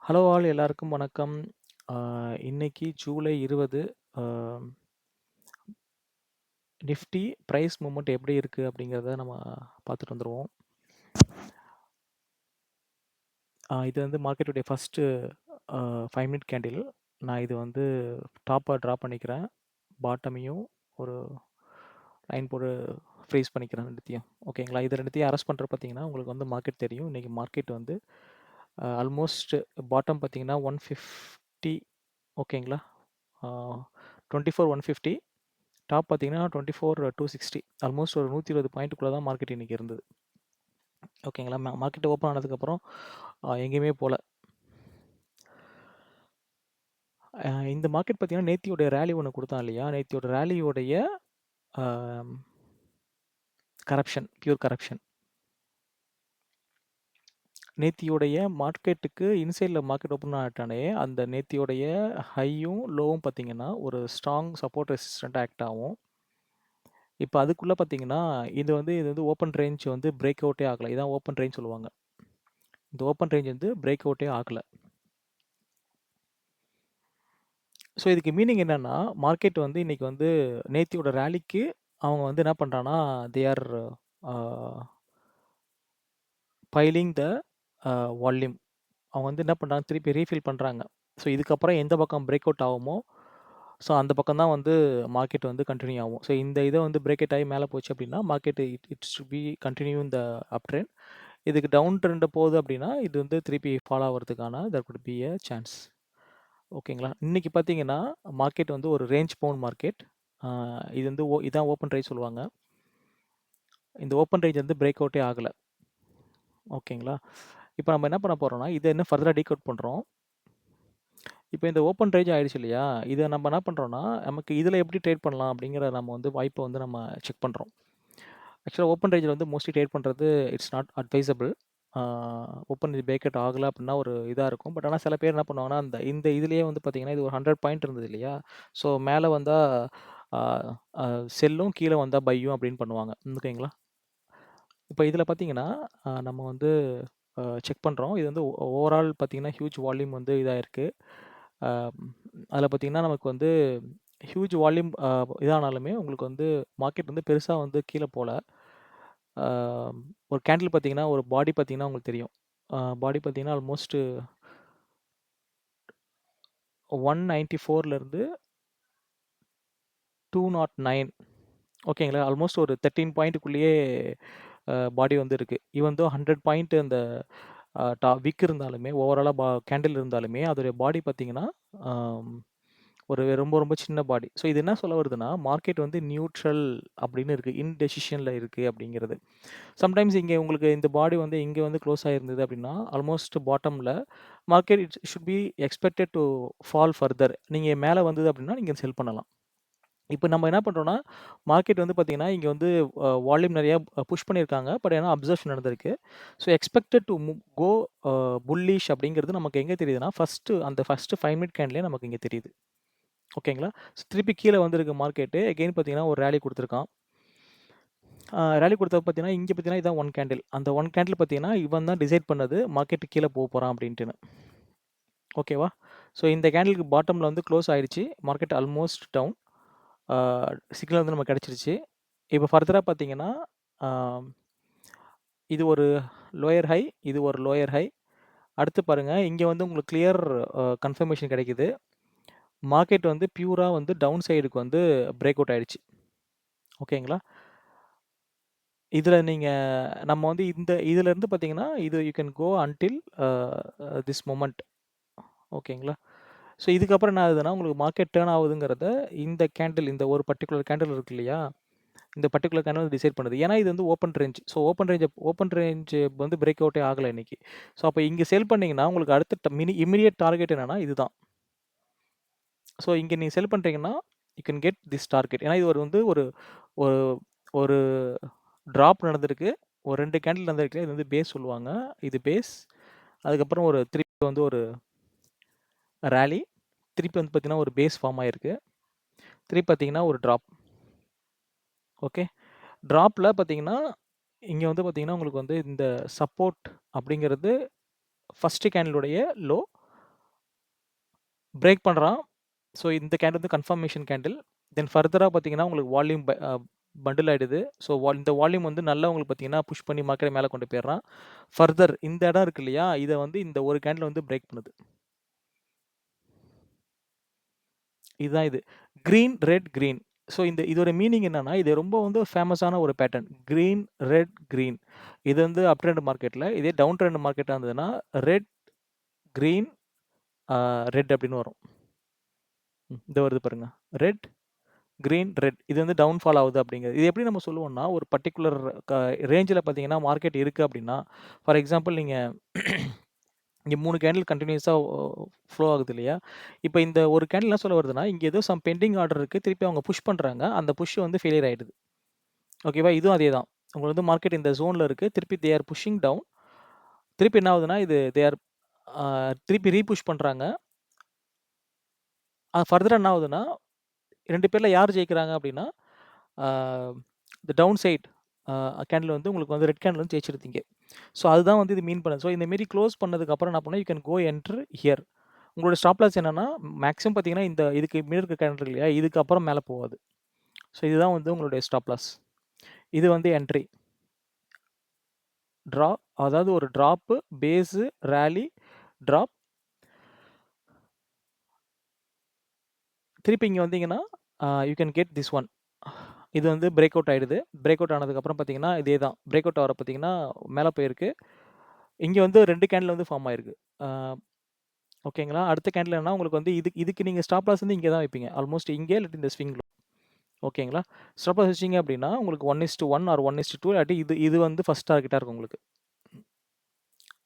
Hello all எல்லாருக்கும் வணக்கம். இன்னைக்கு ஜூலை 20 ஆ நிஃப்டி பிரைஸ் மூவ்மெண்ட் எப்படி இருக்கு அப்படிங்கிறத நம்ம பார்த்துட்டு வந்துருவோம். இது வந்து மார்க்கெட்டுடைய ஃபர்ஸ்ட்டு 5 மினிட் கேண்டில். நான் இது வந்து டாப்பா ட்ரா பண்ணிக்கிறேன். பாட்டமையும் ஒரு லைன் போட்டு ஃப்ரீஸ் பண்ணிக்கிறேன் 2த்தையும். ஓகேங்களா? இது 2த்தையும் அரெஸ்ட் பண்ற பார்த்தீங்கன்னா, உங்களுக்கு வந்து மார்க்கெட் தெரியும். இன்னைக்கு மார்க்கெட் வந்து ஆல்மோஸ்ட் பாட்டம் பார்த்தீங்கன்னா 150 ஓகேங்களா? 24,150 டாப் பார்த்தீங்கன்னா 24,260 ஆல்மோஸ்ட் ஒரு 120 பாயிண்ட்டுக்குள்ள தான் மார்க்கெட் இன்னைக்கு இருந்தது. ஓகேங்களா? மார்க்கெட் ஓப்பன் ஆனதுக்கப்புறம் எங்கேயுமே போல. இந்த மார்க்கெட் பார்த்தீங்கன்னா, நேத்தியோட ரேலி ஒண்ணு குடுத்தான் இல்லையா? நேத்தியோட ரேலியோடைய அ கரப்ஷன், பியூர் கரப்ஷன். நேத்தியோடைய மார்க்கெட்டுக்கு இன்சைட்ல மார்க்கெட் ஓப்பன் ஆகட்டானே, அந்த நேத்தியோடைய ஹையும், லோவும் பார்த்தீங்கன்னா, ஒரு ஸ்ட்ராங் சப்போர்ட் ரெசிஸ்டன்ட்டா ஆக்ட் ஆகும். இப்ப அதுக்குள்ள பார்த்தீங்கன்னா, இது வந்து ஓப்பன் ரேஞ்ச் வந்து பிரேக் அவுட்டே ஆகல. இதான் ஓப்பன் ரேஞ்ச் சொல்லுவாங்க. இந்த ஓப்பன் ரேஞ்ச் வந்து பிரேக் அவுட்டே ஆகல. ஸோ இதுக்கு மீனிங் என்னன்னா, மார்க்கெட் வந்து இன்னைக்கு வந்து நேத்தியோட ரேலிக்கு அவங்க வந்து என்ன பண்றாங்கன்னா, they are a boiling the volume. அவங்க வந்து என்ன பண்றாங்க, திருப்பி ரீஃபில் பண்றாங்க. ஸோ இதுக்கப்புறம் எந்த பக்கம் பிரேக் அவுட் ஆகுமோ, ஸோ அந்த பக்கம் தான் வந்து மார்க்கெட் வந்து கன்டின்யூ ஆகும். ஸோ இந்த இத வந்து பிரேக் அவுட் ஆகி மேல போச்சு அப்படின்னா, market it should be continue in the up trend. இதுக்கு டவுன் ட்ரெண்ட் போகுது அப்படின்னா, இது வந்து திருப்பி ஃபாலோ ஆவறதுக்கான there could be a chance. ஓகேங்களா? இன்னைக்கு பார்த்தீங்கன்னா, மார்க்கெட் வந்து ஒரு ரேஞ்ச் பவுண்ட் மார்க்கெட். ஆ இது வந்து இதான் ஓப்பன் ரேஞ்ச் சொல்லுவாங்க. இந்த ஓப்பன் ரேஞ்ச் வந்து பிரேக் அவுட்டே ஆகல. ஓகேங்களா? இப்ப நம்ம என்ன பண்ண போறோம்னா, இத இன்னும் ஃபர்தரா டீகோட் பண்றோம். இப்ப இந்த ஓப்பன் ரேஞ்ச் ஆயிடுச்சு இல்லையா? இத நம்ம என்ன பண்றோம்னா, நமக்கு இதுல எப்படி ட்ரேட் பண்ணலாம் அப்படிங்கிற நம்ம வந்து வாய்ப்ப வந்து நம்ம செக் பண்றோம். ஆக்சுவலா ஓப்பன் ரேஞ்ச்ல வந்து மோஸ்ட்லி ட்ரேட் பண்றது இட்ஸ் நாட் அட்வைசபிள். ஆ ஓப்பன் பிரேக் அவுட் ஆகல அப்படின்னா ஒரு இதா இருக்கும். பட் ஆனா சில பேர் என்ன பண்ணுவாங்கன்னா, இந்த இதுலயே வந்து பார்த்தீங்கன்னா, இது ஒரு 100 பாயிண்ட் இருந்தது இல்லையா? ஸோ மேல வந்தா ஆ அ செல்லும், கீழ வந்தா பையும் அப்படின்னு பண்ணுவாங்க. ஓகேங்களா? இப்ப இதுல பார்த்தீங்கன்னா, நம்ம வந்து செக் பண்றோம். இது வந்து ஓவரால் பார்த்தீங்கன்னா, ஹியூஜ் வால்யூம் வந்து இதாயிருக்கு. அ அதுல பார்த்தீங்கன்னா, நமக்கு வந்து ஹியூஜ் வால்யூம் இதானாலுமே உங்களுக்கு வந்து மார்க்கெட் வந்து பெருசா வந்து கீழ போல. ஆ ஒரு கேண்டில் பார்த்தீங்கன்னா, ஒரு பாடி பார்த்தீங்கன்னா உங்களுக்கு தெரியும். பாடி பார்த்தீங்கன்னா, ஆல்மோஸ்ட் 194 இருந்து 209 ஓகேங்களா? ஆல்மோஸ்ட் ஒரு 13 பாயிண்ட்டுக்குள்ளேயே பாடி வந்து இருக்கு. ஈவன் தோ 100 பாயிண்ட் அந்த விக் இருந்தாலுமே, ஓவராலா கேண்டில் இருந்தாலுமே, அதோடைய பாடி பார்த்தீங்கன்னா, ஆம் ஒரு ரொம்ப ரொம்ப சின்ன பாடி. ஸோ இது என்ன சொல்ல வருதுன்னா, மார்க்கெட் வந்து நியூட்ரல் அப்படின்னு இருக்கு. இன்டெசிஷன்ல இருக்கு அப்படிங்கிறது. சம்டைம்ஸ் இங்க உங்களுக்கு இந்த பாடி வந்து இங்க வந்து குளோஸ் ஆயிருந்தது அப்படின்னா, ஆல்மோஸ்ட் பாட்டம்ல market should be expected to fall further. நீங்க மேல வந்தது அப்படின்னா, நீங்க செல் பண்ணலாம். இப்ப நம்ம என்ன பண்றோம்னா, மார்க்கெட் வந்து பார்த்தீங்கன்னா, இங்க வந்து வால்யூம் நெறைய புஷ் பண்ணியிருக்காங்க. பட் ஆனா அப்சர்ப்ஷன் நடந்திருக்கு. ஸோ எக்ஸ்பெக்டட் டூ கோ புல்லிஷ் அப்படிங்கிறது நமக்கு எங்க தெரியுதுன்னா, ஃபர்ஸ்ட்டு 5 மினிட் கேண்ட்லயே நமக்கு இங்க தெரியுது. ஓகேங்களா? திருப்பி கீழ வந்திருக்கு மார்க்கெட்டு. அகைன் பார்த்தீங்கன்னா, ஒரு ராலி குடுத்துருக்கான். ராலி குடுத்தது பார்த்தீங்கன்னா, இங்க பார்த்தீங்கன்னா, இதான் 1 கேண்டில். அந்த 1 கேண்டில் பார்த்தீங்கன்னா, இவன் தான் டிசைட் பண்ணது மார்க்கெட் கீழ போறான் அப்டின்ட்டுன்னு. ஓகேவா? ஸோ இந்த கேண்டிலுக்கு பாட்டம்ல வந்து குளோஸ் ஆயிடுச்சு. Market almost down. ஆ சிக்னல் வந்து நமக்கு கிடைச்சிருச்சு. இப்ப ஃபர்தரா பார்த்தீங்கன்னா, ஆ இது ஒரு லோயர் ஹை, இது ஒரு லோயர் ஹை. அடுத்து பாருங்க, இங்க வந்து உங்களுக்கு கிளியர் கன்ஃபர்மேஷன் கிடைக்குது. மார்க்கெட் வந்து பியூரா வந்து டவுன் சைடுக்கு வந்து பிரேக் அவுட் ஆயிடுச்சு. ஓகேங்களா? இதுல நீங்க நம்ம வந்து இதுலருந்து பார்த்தீங்கன்னா, இது you can go until this moment. ஓகேங்களா? ஸோ இதுக்கப்புறம் என்ன ஆகுதுன்னா, உங்களுக்கு மார்க்கெட் டர்ன் ஆகுதுங்கிறத இந்த ஒரு பர்ட்டிகுலர் கேண்டில் இருக்கு இல்லையா? இந்த பர்ட்டிகுலர் கேண்டில் டிசைட் பண்ணுது. ஏன்னா இது வந்து open range. So open range வந்து பிரேக் அவுட்டே ஆகல இன்னைக்கு. ஸோ அப்ப இங்க செல் பண்ணீங்கன்னா, உங்களுக்கு அடுத்த இம்மீடியேட் டார்கெட் என்னன்னா இதுதான். ஸோ இங்க நீங்க செல் பண்றீங்கன்னா, you can get this target. ஏன்னா இது ஒரு ஒரு ஒரு டிராப் நடந்திருக்கு. ஒரு 2 கேண்டில் நடந்திருக்கு. இது வந்து பேஸ் சொல்லுவாங்க. இது பேஸ். அதுக்கப்புறம் திருப்பி வந்து ஒரு ராலி. திருப்பி வந்து பார்த்தீங்கன்னா, ஒரு பேஸ் ஃபார்ம் ஆயிருக்கு. திருப்பி பார்த்தீங்கன்னா, ஒரு டிராப். ஓகே. டிராப்ல பார்த்தீங்கன்னா, இங்க வந்து பார்த்தீங்கன்னா, உங்களுக்கு வந்து இந்த சப்போர்ட் அப்படிங்கிறது ஃபர்ஸ்ட் கேண்டிலுடைய லோ. பிரேக் பண்றான். ஸோ இந்த கேண்டில் வந்து கன்ஃபர்மேஷன் கேண்டில். தென் ஃபர்தரா பார்த்தீங்கன்னா, உங்களுக்கு வால்யூம் பண்டில் ஆயிடுது. ஸோ இந்த வால்யூம் வந்து நல்லா உங்களுக்கு பார்த்தீங்கன்னா, புஷ் பண்ணி மார்க்கெட்ட மேல கொண்டு போயிடுறான். ஃபர்தர் இந்த இடம் இருக்கு இல்லையா? இத வந்து இந்த ஒரு கேண்டில் வந்து பிரேக் பண்ணுது. இதுதான் இது. Green, red, green. ஸோ இதோட மீனிங் என்னன்னா, இது ரொம்ப வந்து ஃபேமஸான ஒரு பேட்டர்ன். Green, red, green. இது வந்து அப் ட்ரெண்ட் மார்க்கெட்ல. இதே டவுன் ட்ரெண்ட் மார்க்கெட்டா இருந்ததுன்னா, ரெட், கிரீன், ரெட் அப்படின்னு வரும். இதோ வருது பாருங்க. Red, green, red. இது வந்து டவுன்ஃபால் ஆகுது அப்படிங்கிறது. இது எப்படி நம்ம சொல்லுவோம்னா, ஒரு பர்ட்டிகுலர் ரேஞ்சில பார்த்தீங்கன்னா, மார்க்கெட் இருக்கு அப்படின்னா, ஃபார் எக்ஸாம்பிள் நீங்க இங்க 3 கேண்டில் கன்டினியூஸா ஃப்ளோ ஆகுது இல்லையா? இப்ப இந்த ஒரு கேண்டில் என்ன சொல்ல வருதுன்னா, இங்க ஏதோ பெண்டிங் ஆர்டர் இருக்கு. திருப்பி அவங்க புஷ் பண்றாங்க. அந்த புஷ் வந்து ஃபெயிலியர் ஆயிடுது. ஓகேவா? இதுவும் அதே தான். உங்களுக்கு வந்து மார்க்கெட் இந்த ஜோன்ல இருக்கு. திருப்பி தே ஆர் புஷிங் டவுன். திருப்பி என்ன ஆகுதுன்னா, இது தே ஆர் திருப்பி ரீபுஷ் பண்றாங்க. ஃபர்தரா என்ன ஆகுதுன்னா, 2 பேர்ல யார் ஜெயிக்கிறாங்க அப்படின்னா, ஆ இந்த டவுன் சைட் கேண்டில் வந்து உங்களுக்கு வந்து ரெட் கேண்டில் வந்து ஜெயிச்சிருது இங்க. ஸோ அதுதான் வந்து இது மீன் பண்ணுது. ஸோ இந்த மாரி க்ளோஸ் பண்ணதுக்கு அப்புறம் என்ன பண்ணணும், you can go enter here. உங்களோட ஸ்டாப் லாஸ் என்னன்னா, மேக்ஸிமம் பார்த்தீங்கன்னா, இதுக்கு முன்னாடி இருக்க கேண்டில் இருக்கு இல்லையா? இதுக்கு அப்புறம் மேல போகாது. ஸோ இதுதான் வந்து உங்களுடைய ஸ்டாப் லாஸ். இது வந்து என்ட்ரி. ட்ரா அதாவது ஒரு ட்ராப்பு, பேஸு, ராலி, ட்ராப். திருப்பி இங்க வந்தீங்கன்னா, you can get this one. இது வந்து பிரேக் அவுட் ஆயிடுது. பிரேக் அவுட் ஆனதுக்கப்புறம் பார்த்தீங்கன்னா, இதே தான். பிரேக் அவுட் ஆவர பார்த்தீங்கன்னா, மேல போயிருக்கு. இங்க வந்து 2 கேண்டில் வந்து ஃபார்ம் ஆயிருக்கு. ஆ ஓகேங்களா? அடுத்த கேண்டில் என்னன்னா, உங்களுக்கு வந்து இதுக்கு நீங்க ஸ்டாப் லாஸ் வந்து இங்க தான் வைப்பீங்க. ஆல்மோஸ்ட் இங்க இல்லாட்டி இந்த ஸ்விங்ல. ஓகேங்களா? ஸ்டாப் லாஸ் வச்சீங்க அப்படின்னா, உங்களுக்கு 1:1 ஆர் 1:2 இல்லாட்டி இது வந்து ஃபர்ஸ்ட் டார்கெட்டா இருக்கும் உங்களுக்கு.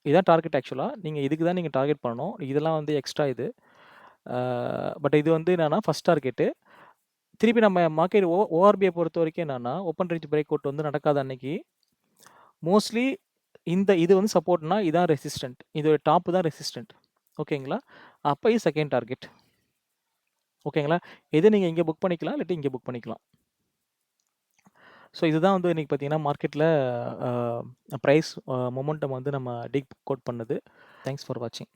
இதான் டார்கெட் ஆக்சுவலா. இதுக்கு தான் நீங்க டார்கெட் பண்ணணும். இதெல்லாம் வந்து எக்ஸ்ட்ரா இது. பட் இது வந்து என்னன்னா, ஃபர்ஸ்ட் டார்கெட்டு. திருப்பி நம்ம மார்க்கெட் ஓஆர்பியை பொறுத்தவரைக்கும் என்னன்னா, ஓப்பன் ரேஞ்ச் பிரேக் அவுட் வந்து நடக்காத அன்னைக்கு, மோஸ்ட்லி இது வந்து சப்போர்ட்னா, இதான் ரெசிஸ்டன்ட். இதோட டாப் தான் ரெசிஸ்டன்ட். ஓகேங்களா? அப்ப இது செகண்ட் டார்கெட். ஓகேங்களா? எது நீங்க இங்க புக் பண்ணிக்கலாம், இல்லாட்டி இங்க புக் பண்ணிக்கலாம். ஸோ இதுதான் வந்து இன்னைக்கு பார்த்தீங்கன்னா, மார்க்கெட்ல பிரைஸ் மொமெண்டம் வந்து நம்ம டீகோட் பண்ணது. தேங்க்ஸ் ஃபார் வாட்சிங்.